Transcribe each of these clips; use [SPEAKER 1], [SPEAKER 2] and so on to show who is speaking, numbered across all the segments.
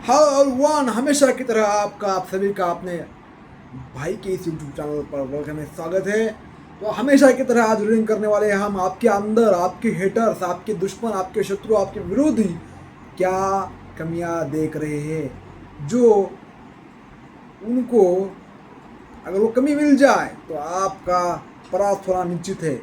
[SPEAKER 1] Hello everyone, हमेशा की तरह आप सभी का अपने भाई के इस यूट्यूब चैनल पर वेलकम है, स्वागत है। तो हमेशा की तरह आज रीडिंग करने वाले हैं हम आपके अंदर, आपके हेटर्स, आपके दुश्मन, आपके शत्रु, आपके विरोधी क्या कमियां देख रहे हैं, जो उनको अगर वो कमी मिल जाए तो आपका परास्त होना निश्चित है।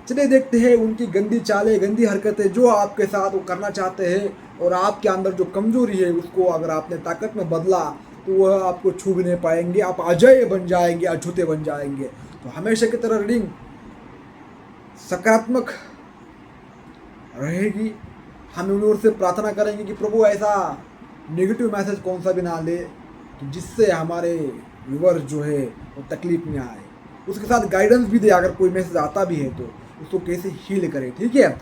[SPEAKER 1] चलिए देखते हैं उनकी गंदी चालें, गंदी हरकतें जो आपके साथ वो करना चाहते हैं, और आपके अंदर जो कमजोरी है उसको अगर आपने ताकत में बदला तो वह आपको छू भी नहीं पाएंगे, आप अजय बन जाएंगे, अछूते बन जाएंगे। तो हमेशा की तरह रीडिंग सकारात्मक रहेगी। हम यूनिवर्स से प्रार्थना करेंगे कि प्रभु ऐसा नेगेटिव मैसेज कौन सा भी ना ले कि जिससे हमारे व्यूवर्स जो है वो तकलीफ में आए। उसके साथ गाइडेंस भी दे, अगर कोई मैसेज आता भी है तो उसको कैसे हील करें, ठीक है।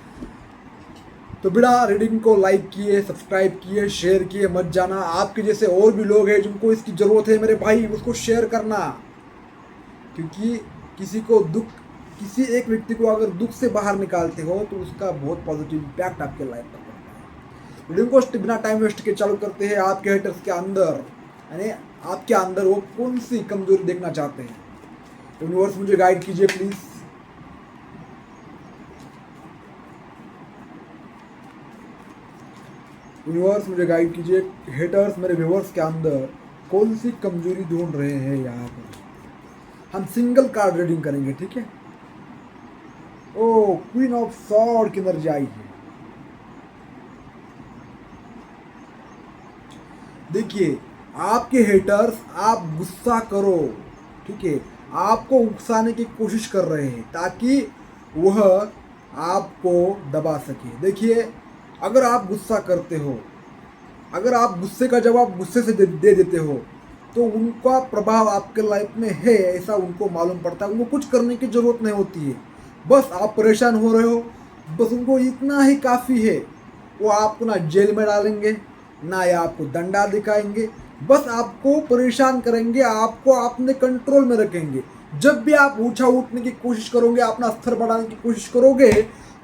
[SPEAKER 1] तो बिना रीडिंग को लाइक किए, सब्सक्राइब किए, शेयर किए मत जाना। आपके जैसे और भी लोग हैं जिनको इसकी ज़रूरत है मेरे भाई, उसको शेयर करना, क्योंकि किसी को दुख, किसी एक व्यक्ति को अगर दुख से बाहर निकालते हो तो उसका बहुत पॉजिटिव इम्पैक्ट आपके लाइफ पर पड़ता है। वीडियो को बिना टाइम वेस्ट के चालू करते हैं। आपके हेटर्स के अंदर, यानी आपके अंदर वो कौन सी कमजोरी देखना चाहते हैं। यूनिवर्स मुझे गाइड कीजिए प्लीज़। यूनिवर्स मुझे गाइड कीजिए, हेटर्स मेरे व्यूवर्स के अंदर कौन सी कमजोरी ढूंढ रहे हैं। यहाँ पर हम सिंगल कार्ड रीडिंग करेंगे, ठीक है। ओ क्वीन ऑफ सॉर्ड की एनर्जी आई है। देखिए आपके हेटर्स, आप गुस्सा करो, ठीक है, आपको उकसाने की कोशिश कर रहे हैं ताकि वह आपको दबा सके। देखिए अगर आप गुस्सा करते हो, अगर आप गुस्से का जवाब गुस्से से दे देते हो तो उनका प्रभाव आपके लाइफ में है, ऐसा उनको मालूम पड़ता है। उनको कुछ करने की ज़रूरत नहीं होती है, बस आप परेशान हो रहे हो, बस उनको इतना ही काफ़ी है। वो आपको ना जेल में डालेंगे, ना या आपको दंडा दिखाएंगे, बस आपको परेशान करेंगे, आपको अपने कंट्रोल में रखेंगे। जब भी आप ऊंचा उठने की कोशिश करोगे, अपना स्तर बढ़ाने की कोशिश करोगे,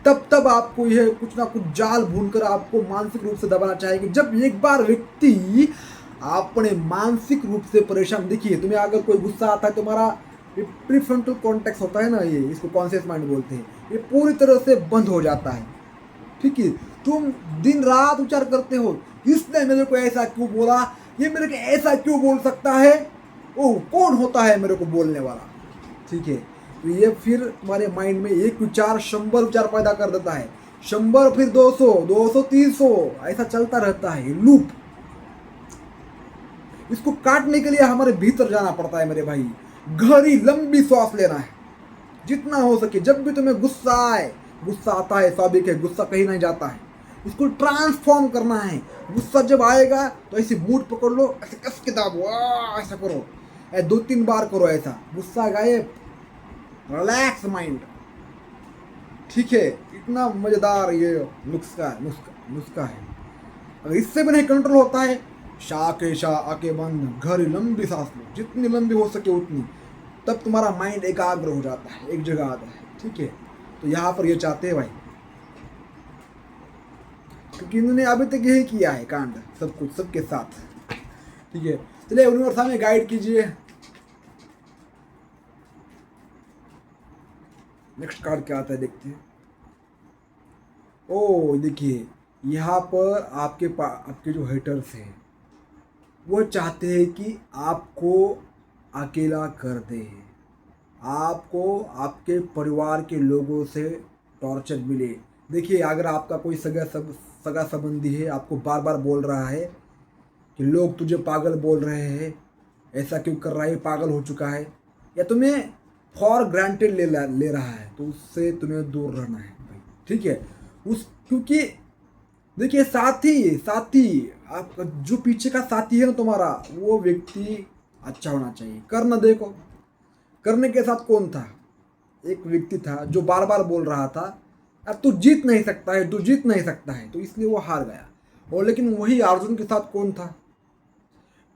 [SPEAKER 1] तब तब आपको यह कुछ ना कुछ जाल भूनकर आपको मानसिक रूप से दबाना चाहेंगे। जब एक बार व्यक्ति अपने मानसिक रूप से परेशान, देखिए तुम्हें अगर कोई गुस्सा आता है, तुम्हारा प्रीफ्रंटल कॉर्टेक्स होता है ना, ये इसको कॉन्शियस माइंड बोलते हैं, ये पूरी तरह से बंद हो जाता है, ठीक है। तुम दिन रात विचार करते हो, इसने मेरे को ऐसा क्यों बोला, ये मेरे को ऐसा क्यों बोल सकता है, ओ कौन होता है मेरे को बोलने वाला, ठीक है। तो ये फिर तुम्हारे माइंड में एक विचार 100 विचार पैदा कर देता है, 100 फिर 200, 200 300, ऐसा चलता रहता है ये लूप। इसको काटने के लिए हमारे भीतर जाना पड़ता है मेरे भाई, गहरी लंबी सांस लेना है जितना हो सके। जब भी तुम्हें गुस्सा आए, गुस्सा आता है स्वाभाविक है, गुस्सा कहीं नहीं जाता है, इसको ट्रांसफॉर्म करना है। गुस्सा जब आएगा तो ऐसी मूड पकड़ लो, ऐसे कस के दाबो, ऐसा करो, 2-3 बार करो ऐसा, गुस्सा गायब, रिलैक्स माइंड, ठीक है। इतना मज़ेदार ये नुस्खा नुस्खा है। अगर इससे भी नहीं कंट्रोल होता है, शाह आके बंद, घरी लंबी सांस लो, जितनी लंबी हो सके उतनी, तब तुम्हारा माइंड एकाग्र हो जाता है, एक जगह आता है, ठीक है। तो यहाँ पर ये चाहते हैं भाई, क्योंकि इन्होंने अभी तक यही किया है कांड, सब कुछ सबके साथ, ठीक है। चलिए यूनिवर्स हमें गाइड कीजिए। नेक्स्ट कार्ड क्या आता है देखते हैं। ओ देखिए यहाँ पर आपके जो हेटर्स हैं वो चाहते हैं कि आपको अकेला कर दे, आपको आपके परिवार के लोगों से टॉर्चर मिले। देखिए अगर आपका कोई सगा संबंधी है, आपको बार बार बोल रहा है कि लोग तुझे पागल बोल रहे हैं, ऐसा क्यों कर रहा है, पागल हो चुका है, या तुम्हें फॉर ग्रांटेड ले रहा है, तो उससे तुम्हें दूर रहना है भाई, ठीक है। क्योंकि देखिए साथी आपका जो पीछे का साथी है ना तुम्हारा, वो व्यक्ति अच्छा होना चाहिए। कर्ण देखो, करने के साथ कौन था, एक व्यक्ति था जो बार बार बोल रहा था अब तू जीत नहीं सकता है, तू जीत नहीं सकता है, तो इसलिए वो हार गया। और लेकिन वही अर्जुन के साथ कौन था,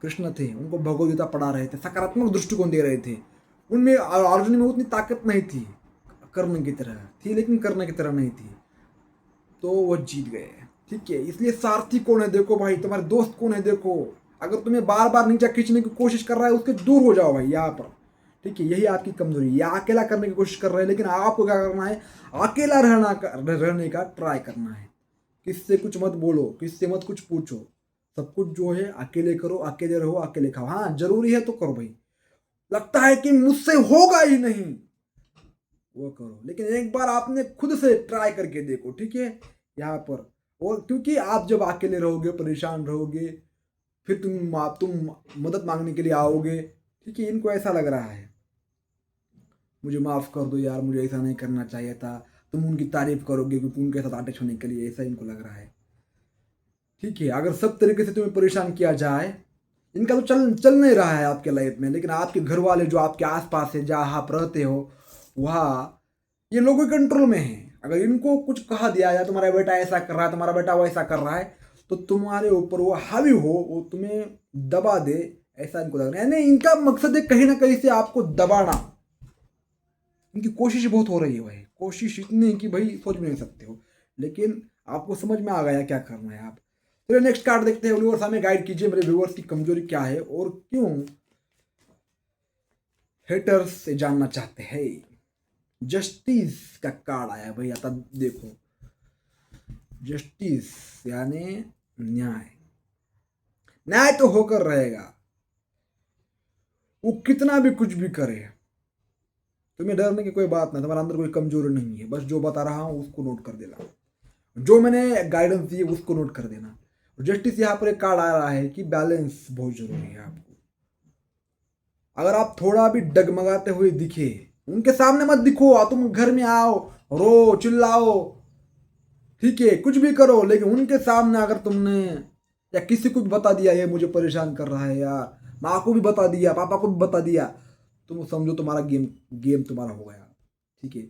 [SPEAKER 1] कृष्ण थे, उनको भगवद गीता पढ़ा रहे थे, सकारात्मक दृष्टिकोण दे रहे थे। उनमें अर्जुन में उतनी ताकत नहीं थी, कर्ण की तरह थी लेकिन कर्ण की तरह नहीं थी, तो वो जीत गए। ठीक है। इसलिए सारथी कौन है देखो भाई, तुम्हारे दोस्त कौन है देखो। अगर तुम्हें बार बार नीचे खींचने की कोशिश कर रहा है उसके दूर हो जाओ भाई यहाँ पर। ठीक है, यही आपकी कमजोरी है। या अकेला करने की कोशिश कर रहे हैं, लेकिन आपको क्या करना है, अकेला रहने का ट्राई करना है। किससे कुछ मत बोलो, किससे मत कुछ पूछो, सब कुछ जो है अकेले करो, अकेले रहो, अकेले खाओ। हाँ जरूरी है तो करो भाई, लगता है कि मुझसे होगा ही नहीं, वो करो, लेकिन एक बार आपने खुद से ट्राई करके देखो। ठीक है यहाँ पर। और क्योंकि आप जब अकेले रहोगे, परेशान रहोगे, फिर तुम मदद मांगने के लिए आओगे। ठीक है, इनको ऐसा लग रहा है मुझे माफ़ कर दो यार, मुझे ऐसा नहीं करना चाहिए था। तुम उनकी तारीफ करोगे क्योंकि उनके साथ अटैच होने के लिए, ऐसा इनको लग रहा है। ठीक है, अगर सब तरीके से तुम्हें परेशान किया जाए, इनका तो चल नहीं रहा है आपके लाइफ में, लेकिन आपके घर वाले जो आपके आसपास है, जहाँ आप रहते हो, वहाँ ये लोगों के कंट्रोल में है। अगर इनको कुछ कहा दिया जाए, तुम्हारा बेटा ऐसा कर रहा है, तुम्हारा बेटा वैसा कर रहा है, तो तुम्हारे ऊपर वो हावी हो, वो तुम्हें दबा दे, ऐसा इनको लग रहा है। यानी इनका मकसद है कहीं ना कहीं से आपको दबाना। इनकी कोशिश बहुत हो रही है भाई, कोशिश इतनी कि भाई सोच भी नहीं सकते हो, लेकिन आपको समझ में आ गया क्या करना है आप। तो नेक्स्ट कार्ड देखते हैं। यूनिवर्स हमें गाइड कीजिए, मेरे व्यूअर्स की कमजोरी क्या है और क्यों हेटर्स से जानना चाहते हैं। जस्टिस का कार्ड आया भैया, तब देखो जस्टिस यानी न्याय। न्याय तो होकर रहेगा, वो कितना भी कुछ भी करे। तुम्हें डरने की कोई बात नहीं, तुम्हारे अंदर कोई कमजोरी नहीं है। बस जो बता रहा हूं उसको नोट कर देना, जो मैंने गाइडेंस दी उसको नोट कर देना। जस्टिस यहाँ पर एक कार्ड आ रहा है कि बैलेंस बहुत जरूरी है आपको। अगर आप थोड़ा भी डगमगाते हुए दिखे, उनके सामने मत दिखो, तुम घर में आओ, रो चिल्लाओ, ठीक है, कुछ भी करो, लेकिन उनके सामने अगर तुमने या किसी को भी बता दिया ये मुझे परेशान कर रहा है, या माँ को भी बता दिया, पापा को भी बता दिया, तुम समझो तुम्हारा गेम तुम्हारा हो गया। ठीक है,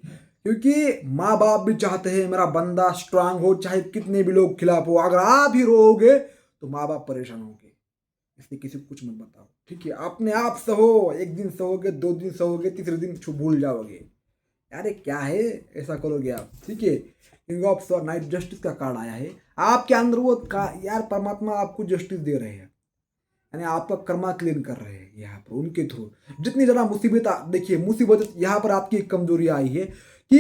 [SPEAKER 1] क्योंकि माँ बाप भी चाहते हैं मेरा बंदा स्ट्रांग हो, चाहे कितने भी लोग खिलाफ हो। अगर आप ही रोओगे तो माँ बाप परेशान होंगे, इसलिए किसी को कुछ मत बताओ। ठीक है, अपने आप सहो, एक दिन सहोगे, 2 दिन सहोगे, तीसरे दिन भूल जाओगे। यार क्या है, ऐसा करोगे आप। ठीक है, किंग ऑफ नाइट जस्टिस का कार्ड आया है आपके अंदर। वो का यार परमात्मा आपको जस्टिस दे रहे हैं, यानी आपका कर्मा क्लीन कर रहे हैं यहाँ पर उनके थ्रू। जितनी ज़्यादा मुसीबत, देखिए मुसीबत यहाँ पर आपकी एक कमजोरी आई है कि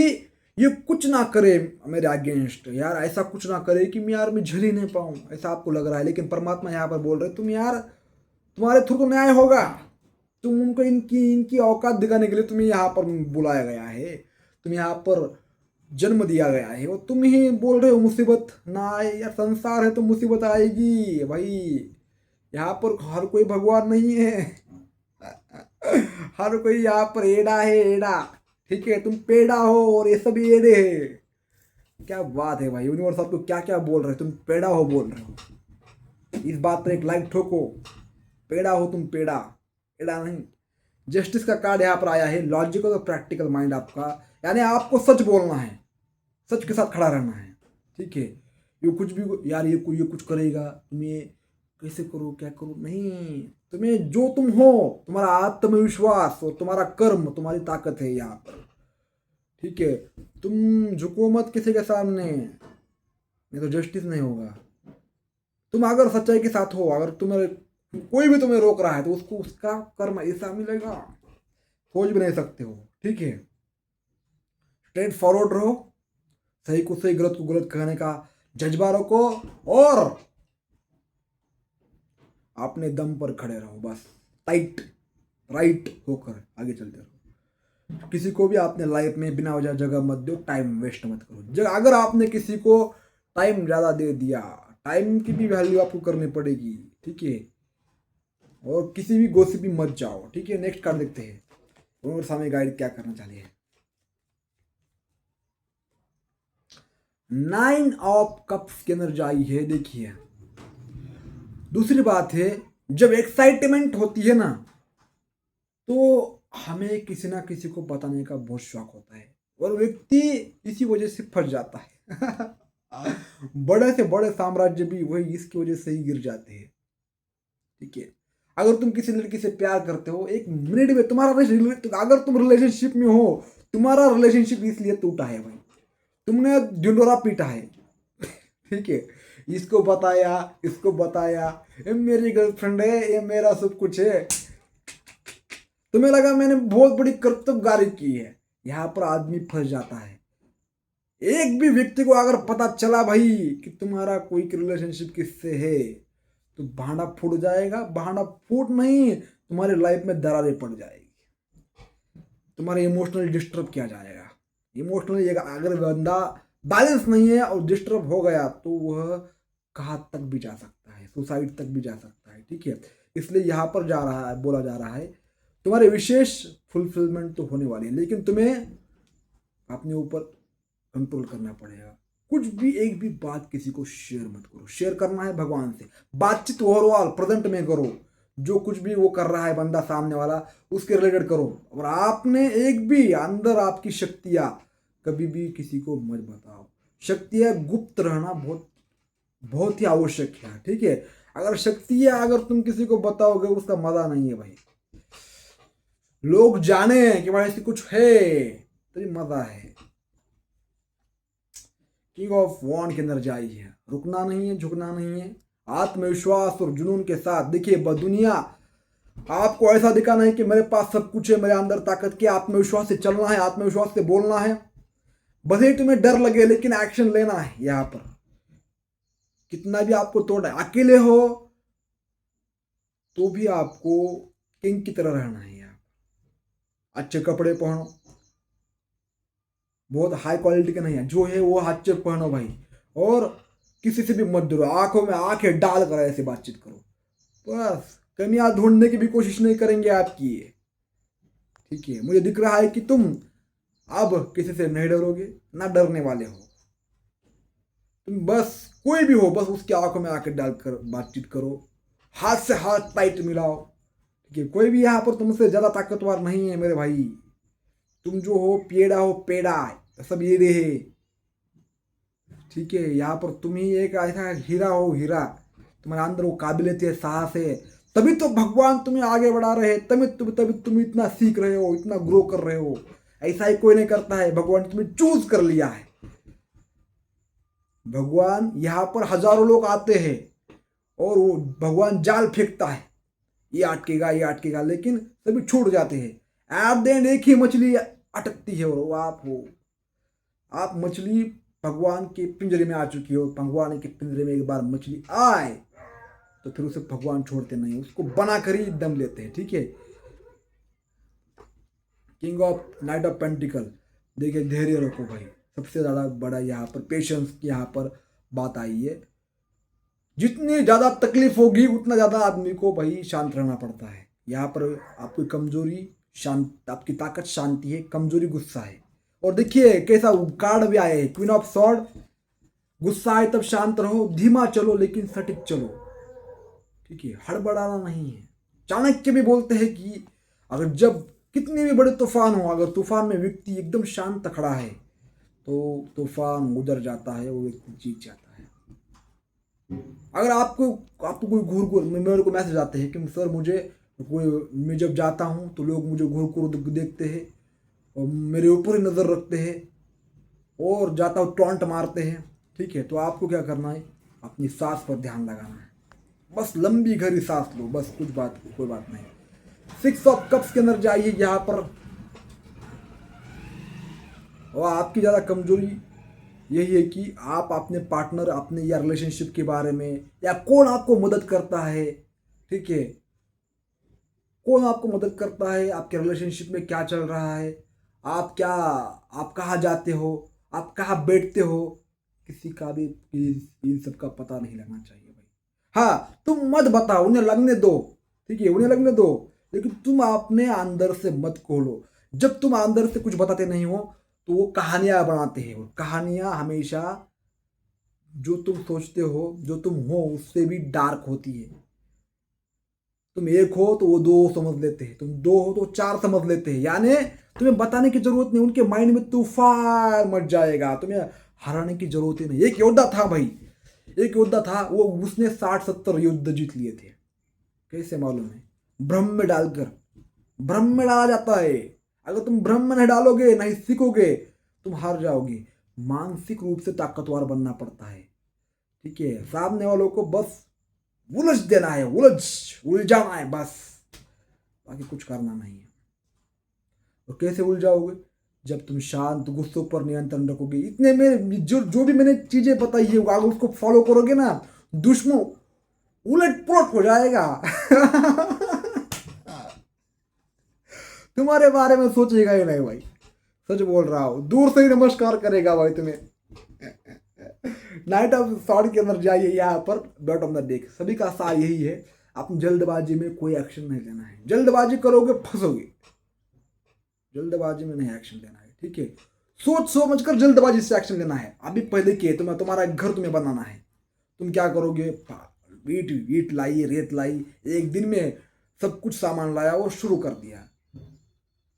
[SPEAKER 1] ये कुछ ना करे मेरे अगेंस्ट, यार ऐसा कुछ ना करे कि मैं झेल ही नहीं पाऊँ, ऐसा आपको लग रहा है। लेकिन परमात्मा यहाँ पर बोल रहे तुम यार, तुम्हारे थ्रू तो न्याय होगा। तुम उनको इनकी इनकी औकात दिखाने के लिए तुम्हें यहाँ पर बुलाया गया है, तुम यहाँ पर जन्म दिया गया है, और तुम ही बोल रहे हो मुसीबत ना आए। यार संसार है तो मुसीबत आएगी भाई, यहाँ पर हर कोई भगवान नहीं है। हर कोई यहाँ पर एड़ा है, एड़ा। ठीक है, तुम पेड़ा हो और ये सभी एड़े है। क्या बात है भाई, यूनिवर्स आपको क्या क्या बोल रहे हो, तुम पेड़ा हो बोल रहे हो। इस बात पर एक लाइक ठोको, पेड़ा हो तुम, पेड़ा, एड़ा नहीं। जस्टिस का कार्ड यहाँ पर आया है, लॉजिकल और प्रैक्टिकल माइंड आपका, यानी आपको सच बोलना है, सच के साथ खड़ा रहना है। ठीक है, ये कुछ भी यार ये कुछ करेगा, तुम्हें कैसे करो, क्या करो, नहीं, तुम्हें जो तुम हो, तुम्हारा आत्मविश्वास और तुम्हारा कर्म तुम्हारी ताकत है यहाँ पर। ठीक है, तुम झुको मत किसी के सामने, नहीं तो जस्टिस नहीं होगा। तुम अगर सच्चाई के साथ हो, अगर तुम्हारे कोई भी तुम्हें रोक रहा है, तो उसको उसका कर्म ऐसा मिलेगा, सोच भी नहीं सकते हो। ठीक है, स्ट्रेट फॉरवर्ड रहो, सही को सही, गलत को गलत कहने का जज्बा रखो, और अपने दम पर खड़े रहो, बस टाइट राइट होकर आगे चलते रहो। किसी को भी आपने लाइफ में बिना वजह जगह मत दो, टाइम वेस्ट मत करो। अगर आपने किसी को टाइम ज़्यादा दे दिया, टाइम की भी वैल्यू आपको करनी पड़ेगी। ठीक है, और किसी भी गोसिप भी मत जाओ। ठीक है, नेक्स्ट कार्ड देखते हैं और सामने गाइड क्या करना चाहिए। 9 ऑफ कप्स की एनर्जी आई है, देखिए। दूसरी बात है, जब एक्साइटमेंट होती है ना, तो हमें किसी ना किसी को बताने का बहुत शौक होता है, और व्यक्ति इसी वजह से फंस जाता है। बड़े से बड़े साम्राज्य भी वही इसकी वजह से ही गिर जाते हैं। ठीक है, अगर तुम किसी लड़की से प्यार करते हो, एक मिनट में तुम्हारा अगर तुम रिलेशनशिप में हो, तुम्हारा रिलेशनशिप इसलिए टूटा है भाई, तुमने ढिंडोरा पीटा है। ठीक है, इसको बताया, इसको बताया, ये मेरी गर्लफ्रेंड है, ये मेरा सब कुछ है। तुम्हें लगा मैंने बहुत बड़ी कर्तव्यगारी की है। यहाँ पर आदमी फंस जाता है। एक भी व्यक्ति को अगर पता चला भाई कि तुम्हारा कोई रिलेशनशिप किससे है, तो भांडा फूट जाएगा। भांडा फूट नहीं, तुम्हारी लाइफ में दरारें पड़ जाएगी, तुम्हारे इमोशनल डिस्टर्ब किया जाएगा। इमोशनली अगर बंदा बैलेंस नहीं है और डिस्टर्ब हो गया तो वह कहाँ तक भी जा सकता है, सुसाइड तक भी जा सकता है। ठीक है, इसलिए यहाँ पर जा रहा है, बोला जा रहा है तुम्हारे विशेष फुलफिलमेंट तो होने वाली है, लेकिन तुम्हें अपने ऊपर कंट्रोल करना पड़ेगा। कुछ भी एक भी बात किसी को शेयर मत करो। शेयर करना है भगवान से, बातचीत ओवरऑल प्रेजेंट में करो। जो कुछ भी वो कर रहा है बंदा सामने वाला, उसके रिलेटेड करो। और आपने एक भी अंदर आपकी शक्तियां कभी भी किसी को मत बताओ। शक्तियां गुप्त रहना बहुत बहुत ही आवश्यक है। ठीक है, अगर शक्तियां अगर तुम किसी को बताओगे उसका मजा नहीं है भाई। लोग जाने कि भाई ऐसी कुछ है तो मजा है। किंग ऑफ वॉन्ड के अंदर जाइए, रुकना नहीं है, झुकना नहीं है। आत्मविश्वास और जुनून के साथ देखिए, दुनिया आपको ऐसा दिखाना है कि मेरे पास सब कुछ है, मेरे अंदर ताकत के। आत्मविश्वास से चलना है, आत्मविश्वास से बोलना है। भले ही तुम्हें डर लगे लेकिन एक्शन लेना है। यहां पर कितना भी आपको तोड़ना है, अकेले हो तो भी आपको किंग की तरह रहना है। यहाँ अच्छे कपड़े पहनो, बहुत हाई क्वालिटी के नहीं है, जो है वो अच्छे पहनो भाई। और किसी से भी मत डरो, आंखों में आंखें डाल कर ऐसे बातचीत करो। बस कमियां ढूंढने की भी कोशिश नहीं करेंगे आपकी। ठीक है, मुझे दिख रहा है कि तुम अब किसी से नहीं डरोगे, ना डरने वाले हो। तुम बस कोई भी हो, बस उसकी आंखों में आंखें डालकर बातचीत करो, हाथ से हाथ टाइट मिलाओ। ठीक है, कोई भी यहाँ पर तुमसे ज्यादा ताकतवर नहीं है मेरे भाई। तुम जो हो पेड़ा सब ये दे है। ठीक है, यहाँ पर तुम ही एक ऐसा हीरा हो, हीरा। तुम्हारे अंदर वो काबिलियत है, साहस है, तभी तो भगवान तुम्हें आगे बढ़ा रहे हैं। तभी तुम इतना सीख रहे हो, इतना ग्रो कर रहे हो। ऐसा ही कोई नहीं करता है, भगवान ने तुम्हें चूज कर लिया है। भगवान यहाँ पर हजारों लोग आते हैं और वो भगवान जाल फेंकता है, ये अटकेगा, ये अटकेगा, लेकिन सभी छूट जाते हैं। एट द एंड एक ही मछली अटकती है और वो आप हो। आप मछली भगवान के पिंजरे में आ चुकी हो। भगवान के पिंजरे में एक बार मछली आए तो फिर उसे भगवान छोड़ते नहीं, उसको बना कर ही दम लेते हैं। ठीक है, king of night of pentacle, देखिए धैर्य रखो भाई। सबसे ज़्यादा बड़ा यहाँ पर पेशेंस की यहाँ पर बात आई है। जितनी ज़्यादा तकलीफ होगी उतना ज़्यादा आदमी को भाई शांत रहना पड़ता है। यहाँ पर आपकी कमजोरी शांत, आपकी ताकत शांति है, कमजोरी गुस्सा है। और देखिए कैसा कार्ड भी आया है, क्वीन ऑफ सॉर्ड। गुस्सा आए तब शांत रहो, धीमा चलो लेकिन सटीक चलो। ठीक है, हड़बड़ाना नहीं है। चाणक्य भी बोलते हैं कि अगर जब कितने भी बड़े तूफान हो, अगर तूफान में व्यक्ति एकदम शांत खड़ा है तो तूफान गुजर जाता है, वो व्यक्ति जीत जाता है। अगर आपको कोई घूर मेरे को मैसेज आते हैं कि सर मैं जब जाता हूँ तो लोग मुझे घूर देखते हैं और मेरे ऊपर ही नज़र रखते हैं और जाता हूँ टॉन्ट मारते हैं। ठीक है, तो आपको क्या करना है, अपनी सांस पर ध्यान लगाना है। बस लंबी गहरी सांस लो, बस कोई बात नहीं। 6 ऑफ कप्स के अंदर जाइए यहाँ पर। और आपकी ज़्यादा कमजोरी यही है कि आप अपने पार्टनर, अपने या रिलेशनशिप के बारे में, या कौन आपको मदद करता है। ठीक है, कौन आपको मदद करता है, आपके रिलेशनशिप में क्या चल रहा है, आप कहाँ जाते हो, आप कहाँ बैठते हो, किसी का भी इन सब का पता नहीं लगना चाहिए भाई। हाँ, तुम मत बताओ, उन्हें लगने दो। ठीक है, उन्हें लगने दो, लेकिन तुम अपने अंदर से मत खोलो। जब तुम अंदर से कुछ बताते नहीं हो तो वो कहानियां बनाते हैं। वो कहानियां हमेशा जो तुम सोचते हो, जो तुम हो, उससे भी डार्क होती है। तुम एक हो तो वो दो समझ लेते हैं, तुम दो हो तो चार समझ लेते हैं। यानी तुम्हें बताने की जरूरत नहीं, उनके माइंड में तूफान मच जाएगा। तुम्हें हराने की जरूरत ही नहीं। एक योद्धा था भाई, एक योद्धा था, वो उसने 60-70 युद्ध जीत लिए थे। कैसे मालूम है? भ्रम में डालकर। भ्रम में डाला जाता है। अगर तुम भ्रम में नहीं डालोगे, नहीं सीखोगे, तुम हार जाओगे। मानसिक रूप से ताकतवर बनना पड़ता है। ठीक है, सामने वालों को बस उलझ देना है, उलझाना है बस, बाकी कुछ करना नहीं है। और कैसे उलझाओगे? जब तुम शांत, गुस्सों पर नियंत्रण रखोगे। इतने में जो भी मैंने चीजें बताई है अगर उसको फॉलो करोगे ना, दुश्मन उलट पुलट हो जाएगा। तुम्हारे बारे में सोचेगा ही नहीं भाई, सच बोल रहा हूँ। दूर से ही नमस्कार करेगा भाई तुम्हें। नाइट ऑफ थॉट के अंदर जाइए, यहाँ पर डॉट ऑफ द डेक। सभी का सार यही है, आप जल्दबाजी में कोई एक्शन नहीं लेना है। जल्दबाजी करोगे फंसोगे, जल्दबाजी में नहीं एक्शन लेना है, ठीक है। सोच समझ कर जल्दबाजी से एक्शन लेना है। अभी पहले के तुम्हारा घर तुम्हें बनाना है, तुम क्या करोगे? ईट लाई, रेत लाई, एक दिन में सब कुछ सामान लाया और शुरू कर दिया,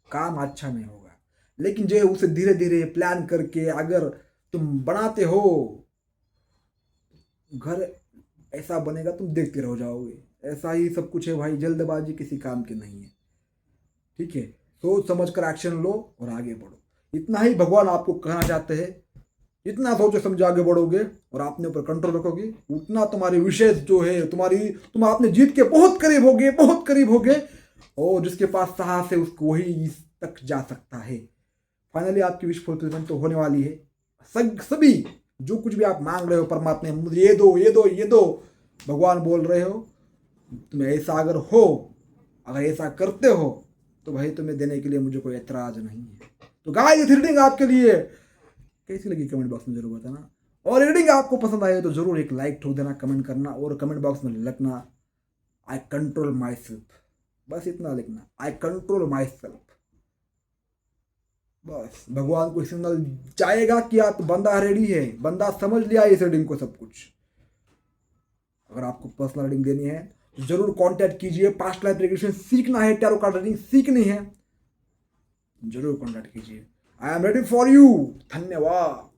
[SPEAKER 1] काम अच्छा नहीं होगा। लेकिन जो है उसे धीरे धीरे प्लान करके अगर तुम बनाते हो, घर ऐसा बनेगा तुम देखते रह जाओगे। ऐसा ही सब कुछ है भाई, जल्दबाजी किसी काम की नहीं है, ठीक है। सोच समझ कर एक्शन लो और आगे बढ़ो। इतना ही भगवान आपको कहना चाहते हैं। जितना सोचे समझे आगे बढ़ोगे और अपने ऊपर कंट्रोल रखोगे, उतना तुम्हारी विशेष जो है, तुम अपने जीत के बहुत करीब होगे, बहुत करीब होगे। और जिसके पास साहस है उसको वही इस तक जा सकता है। फाइनली आपकी विश फुलफिलमेंट तो होने वाली है। सभी जो कुछ भी आप मांग रहे हो परमात्मा, मुझे ये दो, ये दो, ये दो, भगवान बोल रहे हो तुम ऐसा अगर ऐसा करते हो तो भाई तुम्हें देने के लिए मुझे कोई एतराज नहीं है। तो गाइस, रीडिंग आपके लिए कैसी लगी कमेंट बॉक्स में जरूर बताना। और रीडिंग आपको पसंद आए तो जरूर एक लाइक ठोक देना, कमेंट करना और कमेंट बॉक्स में लिखना आई कंट्रोल माई सेल्फ। बस इतना लिखना, आई कंट्रोल माई सेल्फ। बस भगवान को सिग्नल जाएगा कि आप बंदा रेडी है, बंदा समझ लिया इस रीडिंग को सब कुछ। अगर आपको पर्सनल रीडिंग देनी है तो जरूर कांटेक्ट कीजिए। पास्ट लाइफ रिग्रेशन सीखना है, टैरो कार्ड रीडिंग सीखनी है, जरूर कांटेक्ट कीजिए। I am ready for you. धन्यवाद।